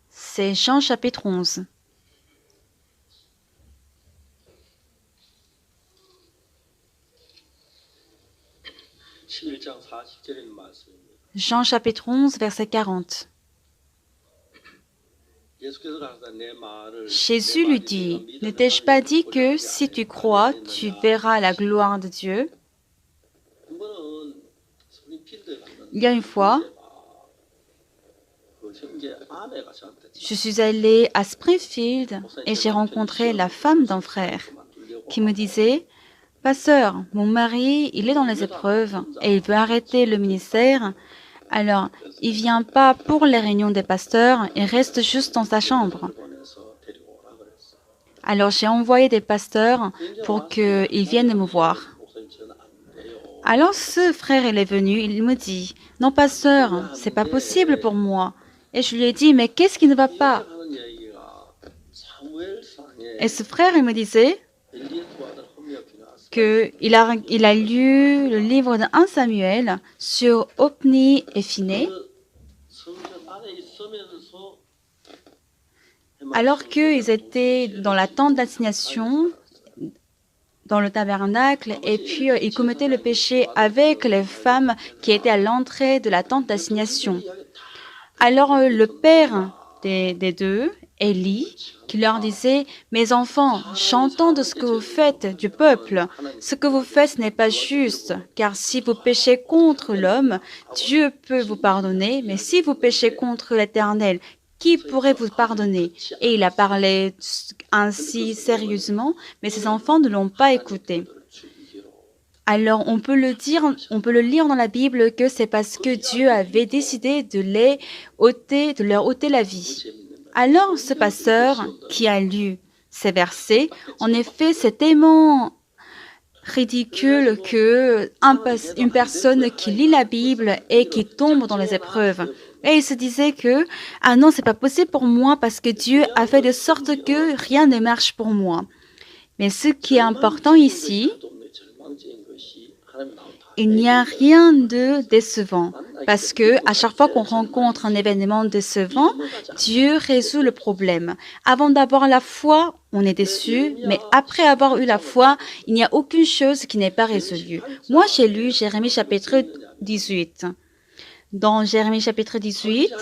C'est Jean chapitre 11. Jean chapitre 11, verset 40. Jésus lui dit, « Ne t'ai-je pas dit que si tu crois, tu verras la gloire de Dieu ?» Il y a une fois, je suis allée à Springfield et j'ai rencontré la femme d'un frère qui me disait, « Pasteur, mon mari, il est dans les épreuves et il veut arrêter le ministère. Alors, il vient pas pour les réunions des pasteurs, il reste juste dans sa chambre. » Alors, j'ai envoyé des pasteurs pour qu'ils viennent me voir. Alors, ce frère, il est venu, il me dit, « Non, pasteur, c'est pas possible pour moi. » Et je lui ai dit, « Mais qu'est-ce qui ne va pas ?» Et ce frère, il me disait qu'il a lu le livre de 1 Samuel sur Hopni et Phiné, alors qu'ils étaient dans la tente d'assignation, dans le tabernacle, et puis ils commettaient le péché avec les femmes qui étaient à l'entrée de la tente d'assignation. Alors le père des deux, Élie, qui leur disait, « Mes enfants, j'entends de ce que vous faites du peuple. Ce que vous faites n'est pas juste, car si vous péchez contre l'homme, Dieu peut vous pardonner, mais si vous péchez contre l'Éternel, qui pourrait vous pardonner ?» Et il a parlé ainsi sérieusement, mais ses enfants ne l'ont pas écouté. Alors, on peut le lire dans la Bible que c'est parce que Dieu avait décidé de leur ôter la vie. Alors, ce pasteur qui a lu ces versets, en effet, c'est tellement ridicule que une personne qui lit la Bible et qui tombe dans les épreuves. Et il se disait que, ah non, c'est pas possible pour moi parce que Dieu a fait de sorte que rien ne marche pour moi. Mais ce qui est important ici, il n'y a rien de décevant, parce que à chaque fois qu'on rencontre un événement décevant, Dieu résout le problème. Avant d'avoir la foi, on est déçu, mais après avoir eu la foi, il n'y a aucune chose qui n'est pas résolue. Moi, j'ai lu Jérémie chapitre 18. Dans Jérémie chapitre 18,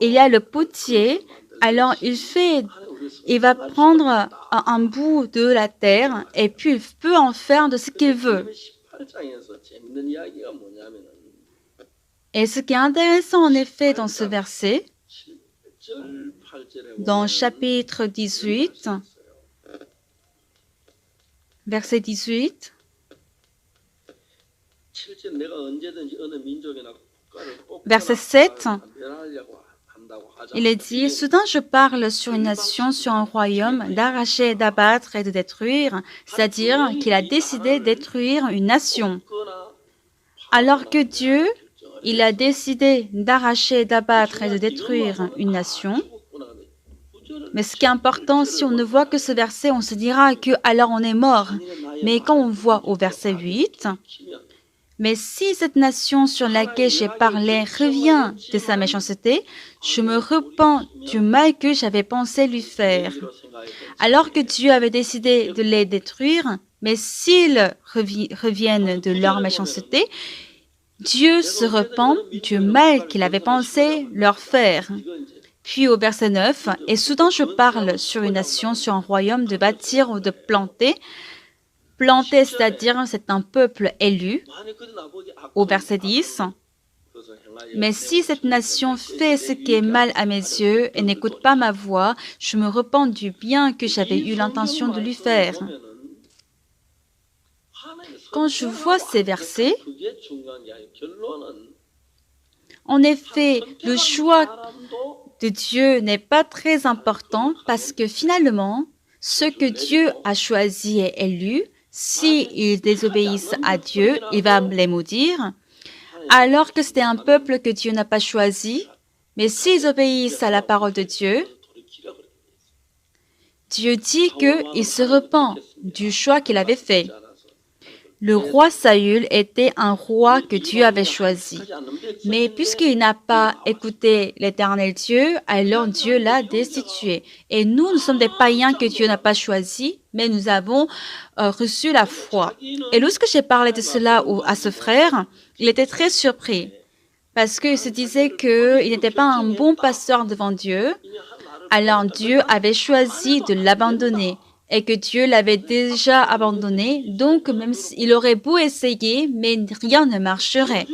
il y a le potier. Alors, il va prendre un bout de la terre et puis il peut en faire de ce qu'il veut. Et ce qui est intéressant en effet dans ce verset, dans chapitre 18, verset 18, verset 7, il est dit, « Soudain je parle sur une nation, sur un royaume, d'arracher, d'abattre et de détruire, c'est-à-dire qu'il a décidé de détruire une nation. Alors que Dieu, il a décidé d'arracher, d'abattre et de détruire une nation. Mais ce qui est important, si on ne voit que ce verset, on se dira que alors on est mort. Mais quand on voit au verset 8, mais si cette nation sur laquelle j'ai parlé revient de sa méchanceté, je me repens du mal que j'avais pensé lui faire. Alors que Dieu avait décidé de les détruire, mais s'ils reviennent de leur méchanceté, Dieu se repent du mal qu'il avait pensé leur faire. » Puis au verset 9, « Et soudain je parle sur une nation, sur un royaume, de bâtir ou de planter. » Planter, c'est-à-dire c'est un peuple élu. Au verset 10, « Mais si cette nation fait ce qui est mal à mes yeux et n'écoute pas ma voix, je me repens du bien que j'avais eu l'intention de lui faire. » Quand je vois ces versets, en effet, le choix de Dieu n'est pas très important parce que finalement, ce que Dieu a choisi et élu, s'ils désobéissent à Dieu, il va les maudire, alors que c'était un peuple que Dieu n'a pas choisi, mais s'ils obéissent à la parole de Dieu, Dieu dit qu'il se repent du choix qu'il avait fait. Le roi Saül était un roi que Dieu avait choisi. Mais puisqu'il n'a pas écouté l'Éternel Dieu, alors Dieu l'a destitué. Et nous sommes des païens que Dieu n'a pas choisis, mais nous avons reçu la foi. Et lorsque j'ai parlé de cela à ce frère, il était très surpris parce qu'il se disait qu'il n'était pas un bon pasteur devant Dieu. Alors Dieu avait choisi de l'abandonner et que Dieu l'avait déjà abandonné, donc même s'il aurait beau essayer, mais rien ne marcherait.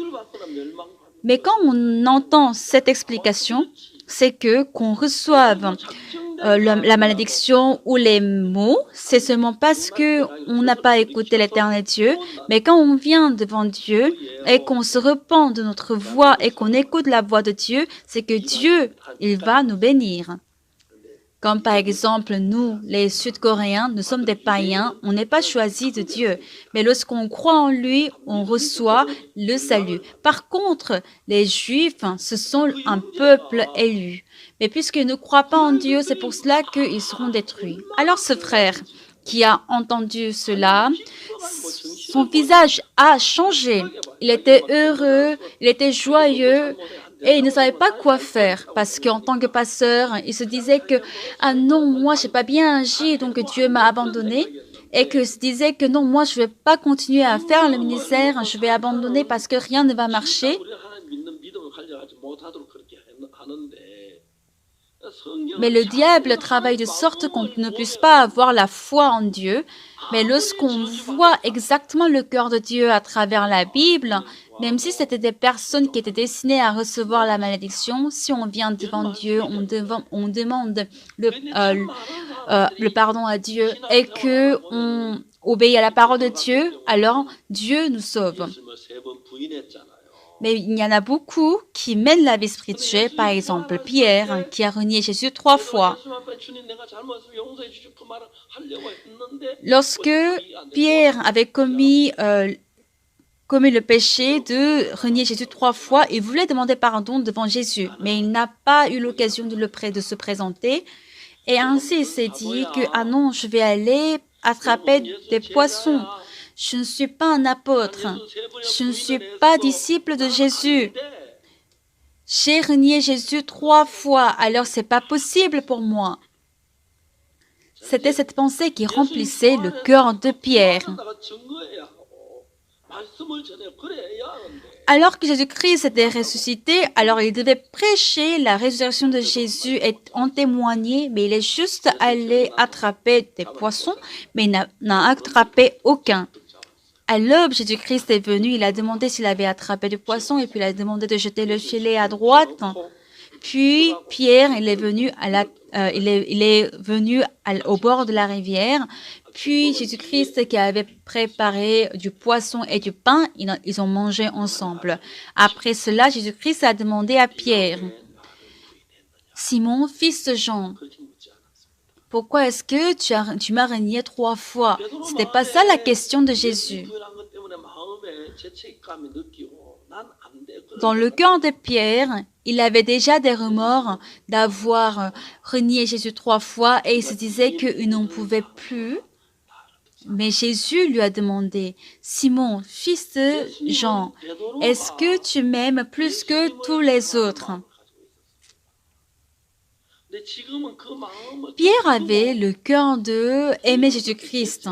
Mais quand on entend cette explication, c'est que qu'on reçoive la malédiction ou les maux, c'est seulement parce que on n'a pas écouté l'Éternel Dieu, mais quand on vient devant Dieu et qu'on se repent de notre voix et qu'on écoute la voix de Dieu, c'est que Dieu, il va nous bénir. Comme par exemple, nous, les Sud-Coréens, nous sommes des païens, on n'est pas choisis de Dieu. Mais lorsqu'on croit en lui, on reçoit le salut. Par contre, les Juifs, ce sont un peuple élu. Mais puisqu'ils ne croient pas en Dieu, c'est pour cela qu'ils seront détruits. Alors ce frère qui a entendu cela, son visage a changé. Il était heureux, il était joyeux. Et il ne savait pas quoi faire parce qu'en tant que pasteur, il se disait que ah non, moi j'ai pas bien agi donc Dieu m'a abandonné et que se disait que non, moi je vais pas continuer à faire le ministère, je vais abandonner parce que rien ne va marcher. Mais le diable travaille de sorte qu'on ne puisse pas avoir la foi en Dieu. Mais lorsqu'on voit exactement le cœur de Dieu à travers la Bible, même si c'était des personnes qui étaient destinées à recevoir la malédiction, si on vient devant Dieu, on demande le pardon à Dieu et que on obéit à la parole de Dieu, alors Dieu nous sauve. Mais il y en a beaucoup qui mènent la vie spirituelle, par exemple Pierre, qui a renié Jésus 3 fois. Lorsque Pierre avait commis le péché de renier Jésus 3 fois, il voulait demander pardon devant Jésus, mais il n'a pas eu l'occasion de se présenter. Et ainsi, il s'est dit que, ah non, je vais aller attraper des poissons. Je ne suis pas un apôtre. Je ne suis pas disciple de Jésus. J'ai renié Jésus 3 fois, alors c'est pas possible pour moi. C'était cette pensée qui remplissait le cœur de Pierre. Alors que Jésus-Christ était ressuscité, alors il devait prêcher la résurrection de Jésus et en témoigner, mais il est juste allé attraper des poissons, mais il n'a attrapé aucun. À l'aube, Jésus-Christ est venu, il a demandé s'il avait attrapé du poisson et puis il a demandé de jeter le filet à droite. Puis Pierre, il est venu au bord de la rivière. Puis Jésus-Christ qui avait préparé du poisson et du pain, ils ont mangé ensemble. Après cela, Jésus-Christ a demandé à Pierre, Simon, fils de Jean, pourquoi est-ce que tu m'as renié 3 fois? C'était pas ça la question de Jésus. Dans le cœur de Pierre, il avait déjà des remords d'avoir renié Jésus 3 fois et il se disait qu'il n'en pouvait plus. Mais Jésus lui a demandé, Simon, fils de Jean, est-ce que tu m'aimes plus que tous les autres? Pierre avait le cœur de aimer Jésus-Christ,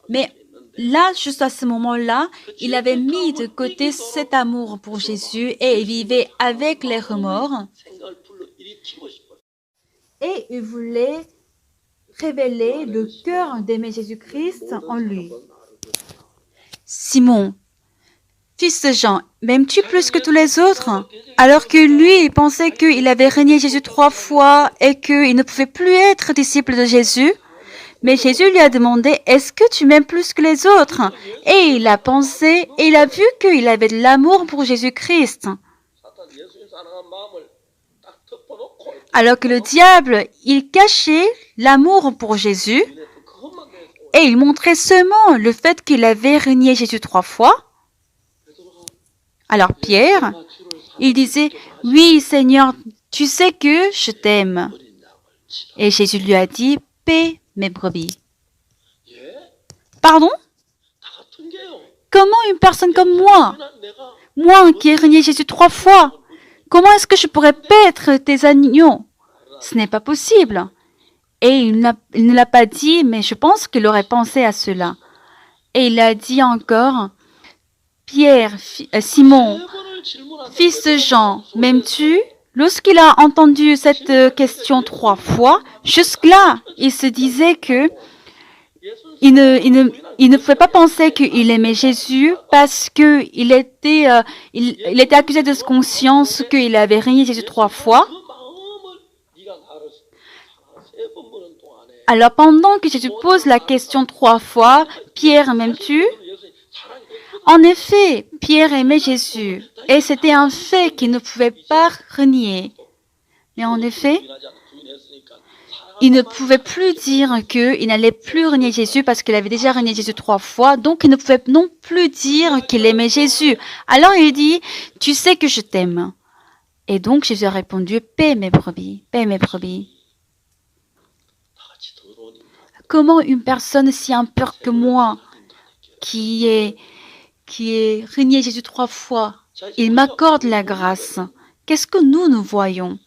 mais là, juste à ce moment-là, il avait mis de côté cet amour pour Jésus et il vivait avec les remords. Et il voulait révéler le cœur d'aimer Jésus-Christ en lui. Simon, fils de Jean, m'aimes-tu plus que tous les autres? Alors que lui, il pensait qu'il avait renié Jésus 3 fois et qu'il ne pouvait plus être disciple de Jésus. Mais Jésus lui a demandé, est-ce que tu m'aimes plus que les autres? Et il a pensé, et il a vu qu'il avait de l'amour pour Jésus-Christ. Alors que le diable, il cachait l'amour pour Jésus et il montrait seulement le fait qu'il avait renié Jésus 3 fois. Alors Pierre, il disait, oui Seigneur, tu sais que je t'aime. Et Jésus lui a dit, paie mes brebis. Pardon? comment une personne comme moi qui ai renié Jésus 3 fois, comment est-ce que je pourrais paître tes agneaux? Ce n'est pas possible. Et il ne l'a pas dit, mais je pense qu'il aurait pensé à cela. Et il a dit encore, Pierre, Simon, fils de Jean, m'aimes-tu? Lorsqu'il a entendu cette question 3 fois, jusque-là, il se disait que il ne pouvait pas penser qu'il aimait Jésus parce qu'il était, il était accusé de sa conscience qu'il avait renié Jésus 3 fois. Alors pendant que Jésus pose la question 3 fois, Pierre, m'aimes-tu? En effet, Pierre aimait Jésus et c'était un fait qu'il ne pouvait pas renier. Mais en effet, il ne pouvait plus dire qu'il n'allait plus renier Jésus parce qu'il avait déjà renié Jésus 3 fois, donc il ne pouvait non plus dire qu'il aimait Jésus. Alors il dit, tu sais que je t'aime. Et donc Jésus a répondu, paie mes brebis, paie mes brebis. Comment une personne si impure que moi, qui est renié Jésus 3 fois, il m'accorde la grâce. Qu'est-ce que nous voyons?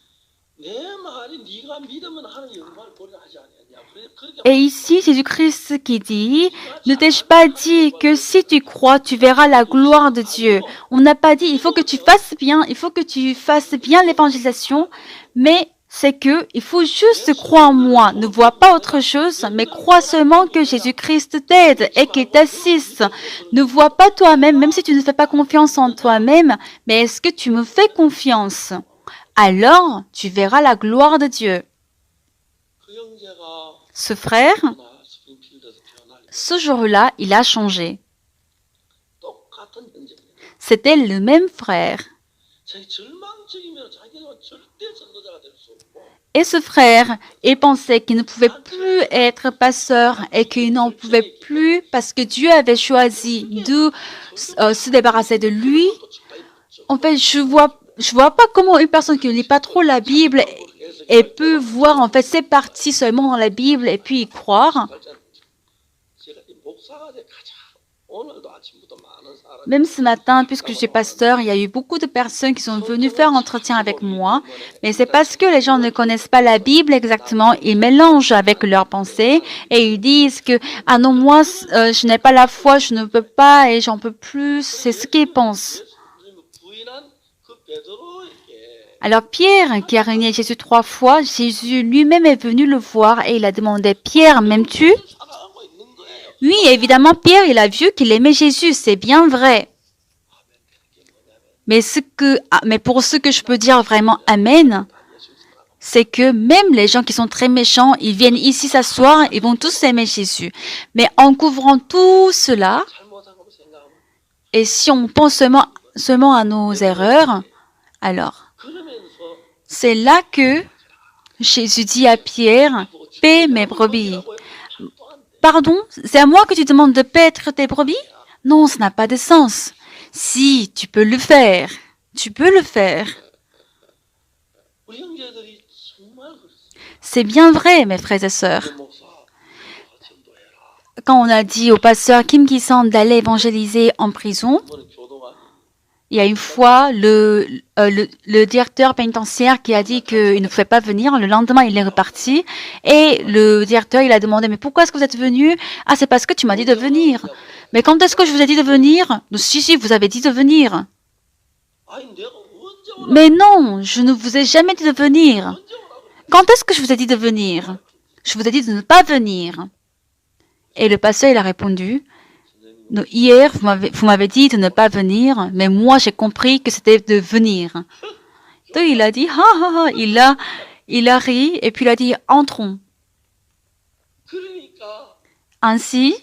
Et ici, Jésus-Christ qui dit, ne t'ai-je pas dit que si tu crois, tu verras la gloire de Dieu? On n'a pas dit, il faut que tu fasses bien l'évangélisation, mais c'est que il faut juste croire en moi. Ne vois pas autre chose, mais crois seulement que Jésus-Christ t'aide et qu'il t'assiste. Ne vois pas toi-même, même si tu ne fais pas confiance en toi-même, mais est-ce que tu me fais confiance? Alors, tu verras la gloire de Dieu. Ce frère, ce jour-là, il a changé. C'était le même frère. Et ce frère, il pensait qu'il ne pouvait plus être pasteur et qu'il n'en pouvait plus parce que Dieu avait choisi de se débarrasser de lui. En fait, je vois pas comment une personne qui ne lit pas trop la Bible et peut voir en fait ces parties seulement dans la Bible et puis y croire. Même ce matin, puisque je suis pasteur, il y a eu beaucoup de personnes qui sont venues faire entretien avec moi, mais c'est parce que les gens ne connaissent pas la Bible exactement, ils mélangent avec leurs pensées et ils disent que « Ah non, moi, je n'ai pas la foi, je ne peux pas et j'en peux plus », c'est ce qu'ils pensent. Alors Pierre, qui a renié Jésus 3 fois, Jésus lui-même est venu le voir et il a demandé « Pierre, m'aimes-tu » Oui, évidemment, Pierre, il a vu qu'il aimait Jésus, c'est bien vrai. Mais pour ce que je peux dire vraiment Amen, c'est que même les gens qui sont très méchants, ils viennent ici s'asseoir, ils vont tous aimer Jésus. Mais en couvrant tout cela, et si on pense seulement à nos erreurs, alors, c'est là que Jésus dit à Pierre, « Paie mes brebis ». Pardon, c'est à moi que tu demandes de paître tes brebis? Non, ça n'a pas de sens. Si, tu peux le faire. Tu peux le faire. C'est bien vrai, mes frères et sœurs. Quand on a dit au pasteur Kim Ki-san d'aller évangéliser en prison, il y a une fois le directeur pénitentiaire qui a dit qu'il ne pouvait pas venir. Le lendemain, il est reparti. Et le directeur, il a demandé, mais pourquoi est-ce que vous êtes venu? Ah, c'est parce que tu m'as dit de venir. Mais quand est-ce que je vous ai dit de venir? Si, vous avez dit de venir. Mais non, je ne vous ai jamais dit de venir. Quand est-ce que je vous ai dit de venir? Je vous ai dit de ne pas venir. Et le pasteur, il a répondu, hier, vous m'avez dit de ne pas venir, mais moi, j'ai compris que c'était de venir. Donc, il a dit, il a ri, et puis il a dit, entrons. Ainsi,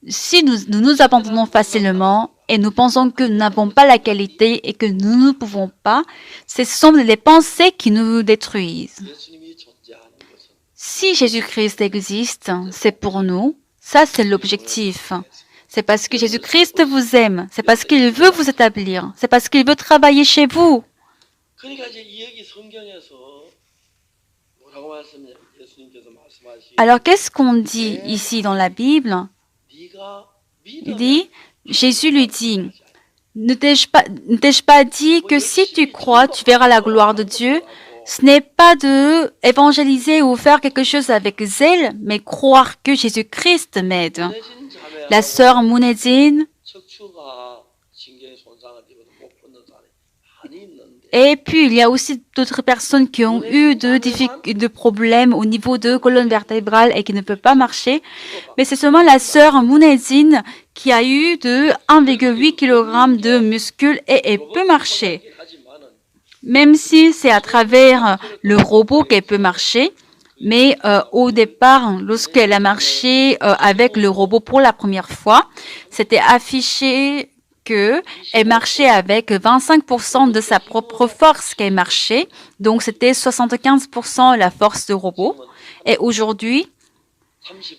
si nous abandonnons facilement et nous pensons que nous n'avons pas la qualité et que nous ne pouvons pas, ce sont les pensées qui nous détruisent. Si Jésus-Christ existe, c'est pour nous. Ça, c'est l'objectif. C'est parce que Jésus-Christ vous aime. C'est parce qu'il veut vous établir. C'est parce qu'il veut travailler chez vous. Alors, qu'est-ce qu'on dit ici dans la Bible? Il dit, Jésus lui dit, ne t'ai-je pas dit que si tu crois, tu verras la gloire de Dieu? Ce n'est pas de évangéliser ou faire quelque chose avec zèle, mais croire que Jésus-Christ m'aide. La sœur Munezin, et puis il y a aussi d'autres personnes qui ont eu de problèmes au niveau de colonne vertébrale et qui ne peuvent pas marcher. Mais c'est seulement la sœur Munezin qui a eu de 1,8 kg de muscles et elle peut marcher. Même si c'est à travers le robot qu'elle peut marcher, mais au départ, lorsqu'elle a marché avec le robot pour la première fois, c'était affiché qu'elle marchait avec 25% de sa propre force qu'elle marchait, donc c'était 75% la force du robot. Et aujourd'hui,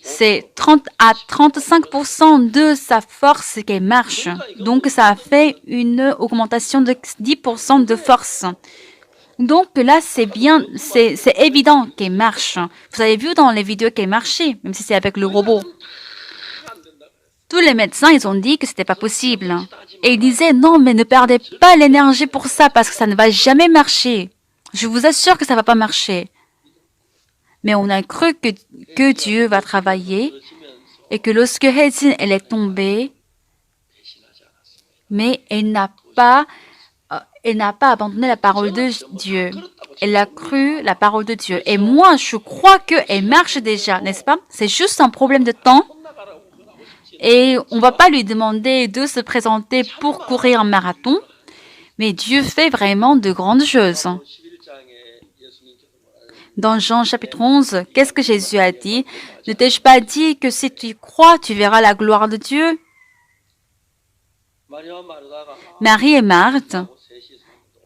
c'est 30 à 35% de sa force qu'elle marche. Donc, ça a fait une augmentation de 10% de force. Donc là, c'est bien, c'est évident qu'elle marche. Vous avez vu dans les vidéos qu'elle marchait, même si c'est avec le robot. Tous les médecins, ils ont dit que c'était pas possible. Et ils disaient, non, mais ne perdez pas l'énergie pour ça, parce que ça ne va jamais marcher. Je vous assure que ça va pas marcher. Mais on a cru que Dieu va travailler et que lorsque Hye-jin, elle est tombée, mais elle n'a pas abandonné la parole de Dieu. Elle a cru la parole de Dieu. Et moi, je crois qu'elle marche déjà, n'est-ce pas? C'est juste un problème de temps. Et on ne va pas lui demander de se présenter pour courir un marathon. Mais Dieu fait vraiment de grandes choses. Dans Jean chapitre 11, qu'est-ce que Jésus a dit? Ne t'ai-je pas dit que si tu crois, tu verras la gloire de Dieu? Marie et Marthe,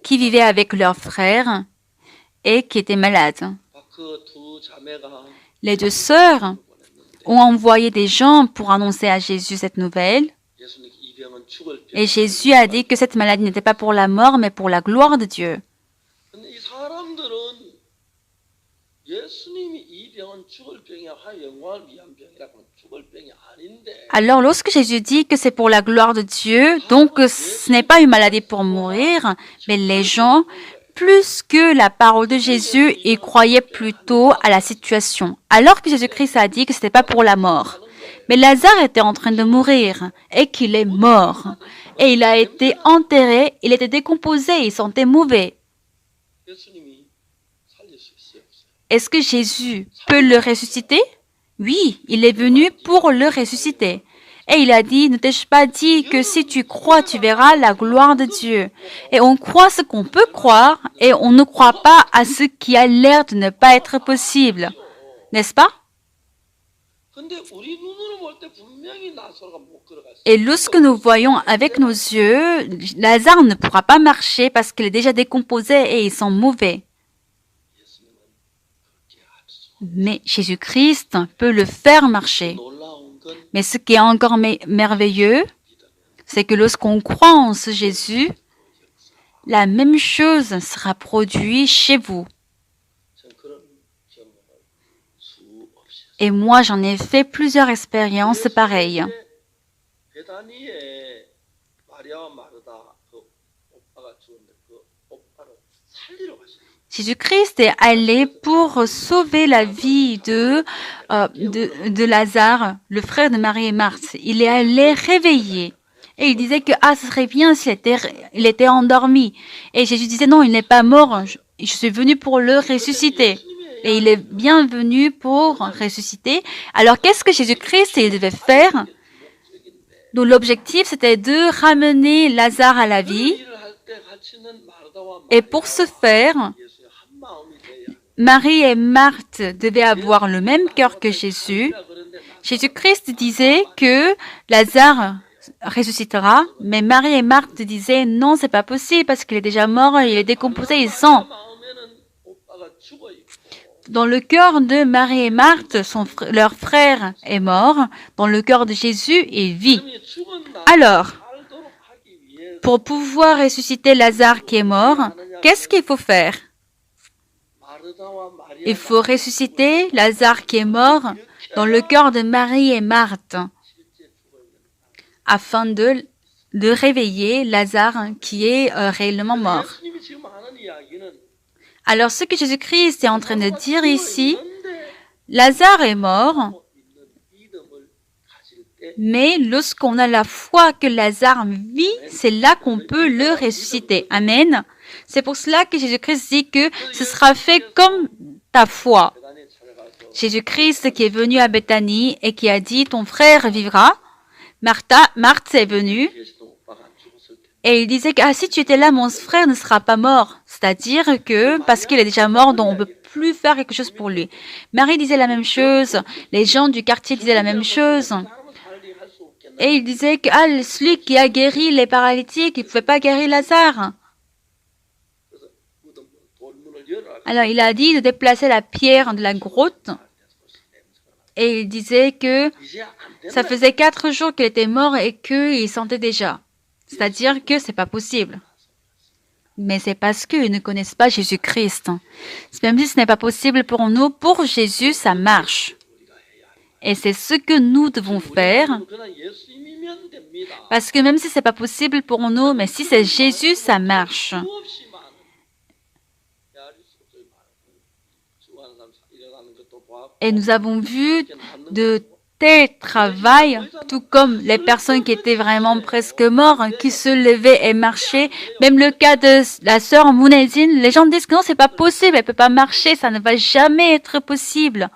qui vivaient avec leurs frères et qui étaient malades. Les deux sœurs ont envoyé des gens pour annoncer à Jésus cette nouvelle. Et Jésus a dit que cette maladie n'était pas pour la mort, mais pour la gloire de Dieu. Alors, lorsque Jésus dit que c'est pour la gloire de Dieu, donc ce n'est pas une maladie pour mourir, mais les gens, plus que la parole de Jésus, ils croyaient plutôt à la situation. Alors que Jésus-Christ a dit que ce n'était pas pour la mort. Mais Lazare était en train de mourir et qu'il est mort. Et il a été enterré, il était décomposé, il sentait mauvais. Est-ce que Jésus peut le ressusciter? Oui, il est venu pour le ressusciter. Et il a dit, ne t'ai-je pas dit que si tu crois, tu verras la gloire de Dieu. Et on croit ce qu'on peut croire et on ne croit pas à ce qui a l'air de ne pas être possible. N'est-ce pas? Et lorsque nous voyons avec nos yeux, Lazare ne pourra pas marcher parce qu'il est déjà décomposé et il sent mauvais. Mais Jésus-Christ peut le faire marcher. Mais ce qui est encore merveilleux, c'est que lorsqu'on croit en ce Jésus, la même chose sera produite chez vous. Et moi, j'en ai fait plusieurs expériences pareilles. Jésus-Christ est allé pour sauver la vie de Lazare, le frère de Marie et Marthe. Il est allé réveiller. Et il disait que ce serait bien s'il était endormi. Et Jésus disait non, il n'est pas mort. Je suis venu pour le ressusciter. Et il est bien venu pour ressusciter. Alors qu'est-ce que Jésus-Christ devait faire? Donc l'objectif, c'était de ramener Lazare à la vie. Et pour ce faire, Marie et Marthe devaient avoir le même cœur que Jésus. Jésus-Christ disait que Lazare ressuscitera, mais Marie et Marthe disaient non, c'est pas possible parce qu'il est déjà mort, il est décomposé, il sent. Dans le cœur de Marie et Marthe, leur frère est mort. Dans le cœur de Jésus, il vit. Alors, pour pouvoir ressusciter Lazare qui est mort, qu'est-ce qu'il faut faire? Il faut ressusciter Lazare qui est mort dans le cœur de Marie et Marthe. afin de réveiller Lazare qui est réellement mort. Alors, ce que Jésus-Christ est en train de dire ici, Lazare est mort, mais lorsqu'on a la foi que Lazare vit, c'est là qu'on peut le ressusciter. Amen. C'est pour cela que Jésus-Christ dit que ce sera fait comme ta foi. Jésus-Christ qui est venu à Béthanie et qui a dit « Ton frère vivra », Marthe est venue et il disait que si tu étais là, mon frère ne sera pas mort. C'est-à-dire que parce qu'il est déjà mort, donc on ne peut plus faire quelque chose pour lui. Marie disait la même chose, les gens du quartier disaient la même chose. Et il disait que celui qui a guéri les paralytiques, il ne pouvait pas guérir Lazare. Alors il a dit de déplacer la pierre de la grotte et il disait que ça faisait 4 jours qu'il était mort et qu'il sentait déjà. C'est-à-dire que c'est pas possible. Mais c'est parce qu'ils ne connaissent pas Jésus-Christ. Même si ce n'est pas possible pour nous, pour Jésus, ça marche. Et c'est ce que nous devons faire. Parce que même si ce n'est pas possible pour nous, mais si c'est Jésus, ça marche. Et nous avons vu de tels travail, tout comme les personnes qui étaient vraiment presque mortes, qui se levaient et marchaient. Même le cas de la sœur Mounezine, les gens disent que non, c'est pas possible, elle peut pas marcher, ça ne va jamais être possible.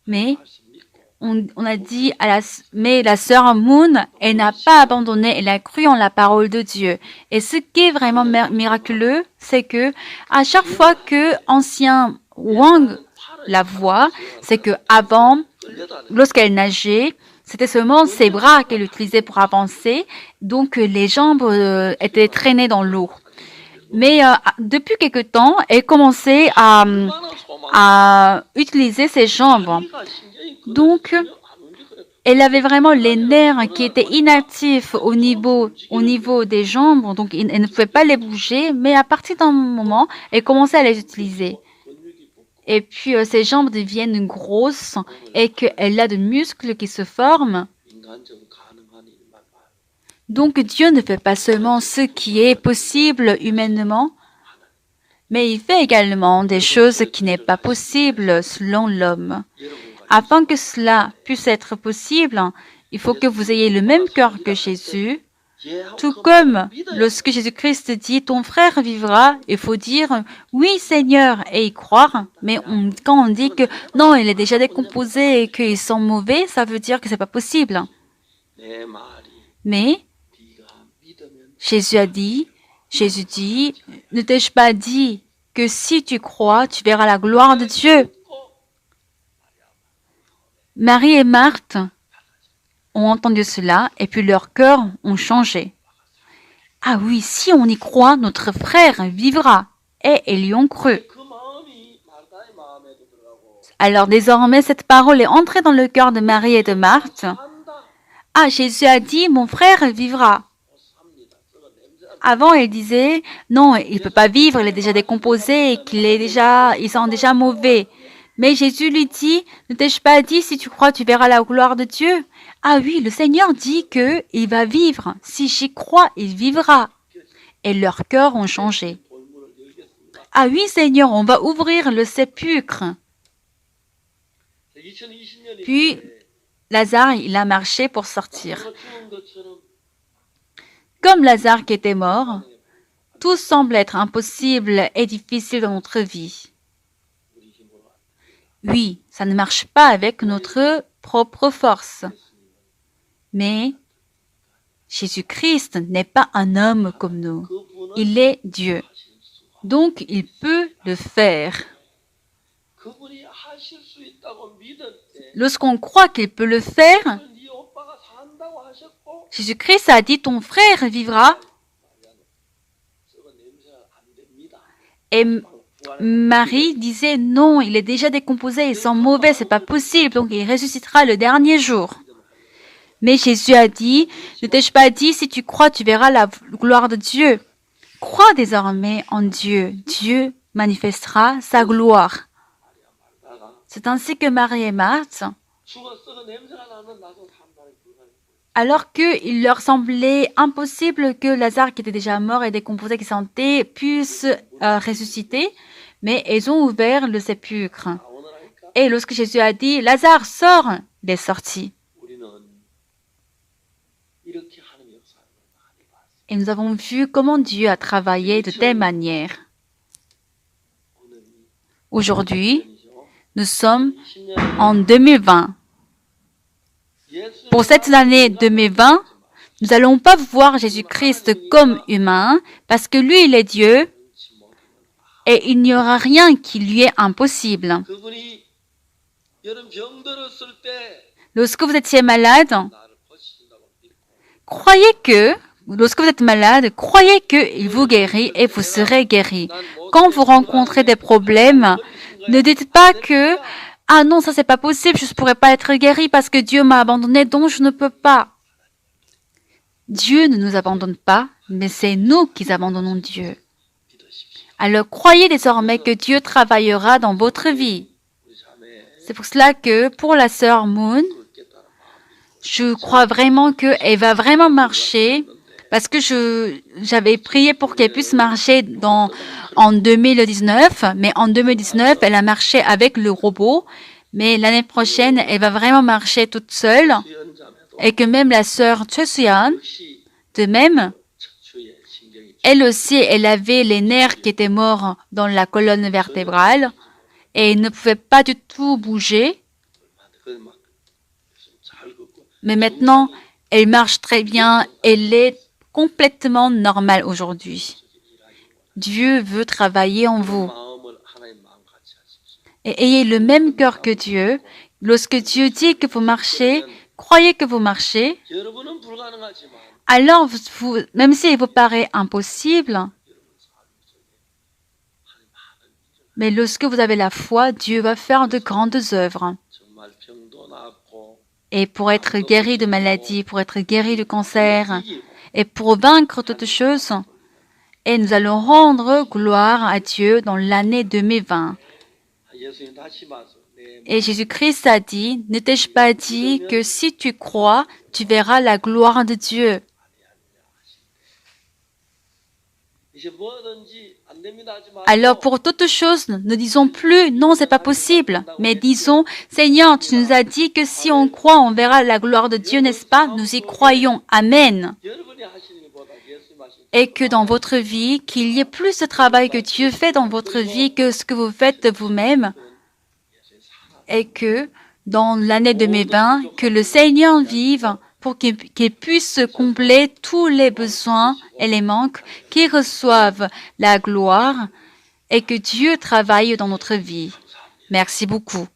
Mais on a dit, mais la sœur Moon, elle n'a pas abandonné, elle a cru en la parole de Dieu. Et ce qui est vraiment miraculeux, c'est que à chaque fois que ancien Wang la voit, c'est que avant, lorsqu'elle nageait, c'était seulement ses bras qu'elle utilisait pour avancer, donc les jambes étaient traînées dans l'eau. Mais depuis quelque temps, elle commençait à utiliser ses jambes. Donc, elle avait vraiment les nerfs qui étaient inactifs au niveau des jambes, donc elle ne pouvait pas les bouger, mais à partir d'un moment, elle commençait à les utiliser. Et puis, ses jambes deviennent grosses et qu'elle a de muscles qui se forment. Donc, Dieu ne fait pas seulement ce qui est possible humainement, mais il fait également des choses qui n'est pas possible selon l'homme. Afin que cela puisse être possible, il faut que vous ayez le même cœur que Jésus. Tout comme lorsque Jésus-Christ dit « ton frère vivra », il faut dire « oui Seigneur » et y croire. Mais quand on dit que non, il est déjà décomposé et qu'ils sont mauvais, ça veut dire que c'est pas possible. Mais Jésus dit, ne t'ai-je pas dit que si tu crois, tu verras la gloire de Dieu? Marie et Marthe ont entendu cela et puis leurs cœurs ont changé. Ah oui, si on y croit, notre frère vivra. Et ils y ont cru. Alors désormais, cette parole est entrée dans le cœur de Marie et de Marthe. Ah, Jésus a dit, mon frère vivra. Avant, il disait, non, il ne peut pas vivre, il est déjà décomposé, ils sont déjà mauvais. Mais Jésus lui dit, ne t'ai-je pas dit, si tu crois, tu verras la gloire de Dieu? Ah oui, le Seigneur dit qu'il va vivre. Si j'y crois, il vivra. Et leurs cœurs ont changé. Ah oui, Seigneur, on va ouvrir le sépulcre. Puis, Lazare, il a marché pour sortir. Comme Lazare qui était mort, tout semble être impossible et difficile dans notre vie. Oui, ça ne marche pas avec notre propre force. Mais Jésus-Christ n'est pas un homme comme nous. Il est Dieu. Donc, il peut le faire. Lorsqu'on croit qu'il peut le faire, Jésus-Christ a dit, ton frère vivra. Et Marie disait, non, il est déjà décomposé, il sent mauvais, c'est pas possible, donc il ressuscitera le dernier jour. Mais Jésus a dit, ne t'ai-je pas dit, si tu crois, tu verras la gloire de Dieu. Crois désormais en Dieu. Dieu manifestera sa gloire. C'est ainsi que Marie et Marthe alors qu'il leur semblait impossible que Lazare, qui était déjà mort et décomposé, qui sentait, puisse ressusciter, mais ils ont ouvert le sépulcre. Et lorsque Jésus a dit « Lazare, sors !» il est sorti. Et nous avons vu comment Dieu a travaillé de telle manière. Aujourd'hui, nous sommes en 2020. Pour cette année 2020, nous n'allons pas voir Jésus-Christ comme humain parce que lui, il est Dieu et il n'y aura rien qui lui est impossible. Lorsque vous étiez malade, croyez qu'il vous guérit et vous serez guéri. Quand vous rencontrez des problèmes, ne dites pas que « Ah non, ça c'est pas possible, je ne pourrais pas être guéri parce que Dieu m'a abandonné, donc je ne peux pas. » Dieu ne nous abandonne pas, mais c'est nous qui abandonnons Dieu. Alors croyez désormais que Dieu travaillera dans votre vie. C'est pour cela que pour la sœur Moon, je crois vraiment qu'elle va vraiment marcher parce que j'avais prié pour qu'elle puisse marcher en 2019, mais en 2019, elle a marché avec le robot, mais l'année prochaine, elle va vraiment marcher toute seule et que même la sœur Choi-Suyan, de même, elle aussi, elle avait les nerfs qui étaient morts dans la colonne vertébrale et elle ne pouvait pas du tout bouger. Mais maintenant, elle marche très bien, elle est complètement normale aujourd'hui. Dieu veut travailler en vous. Et ayez le même cœur que Dieu. Lorsque Dieu dit que vous marchez, croyez que vous marchez. Alors, même s'il vous paraît impossible, mais lorsque vous avez la foi, Dieu va faire de grandes œuvres. Et pour être guéri de maladie, pour être guéri du cancer, et pour vaincre toutes choses, et nous allons rendre gloire à Dieu dans l'année 2020. Et Jésus-Christ a dit, ne t'ai-je pas dit que si tu crois, tu verras la gloire de Dieu. Alors pour toutes choses, ne disons plus non, c'est pas possible, mais disons Seigneur, tu nous as dit que si on croit, on verra la gloire de Dieu, n'est-ce pas? Nous y croyons. Amen. Et que dans votre vie, qu'il y ait plus de travail que Dieu fait dans votre vie que ce que vous faites de vous-même. Et que dans l'année 2020, que le Seigneur vive pour qu'il puisse combler tous les besoins et les manques, qu'il reçoive la gloire et que Dieu travaille dans notre vie. Merci beaucoup.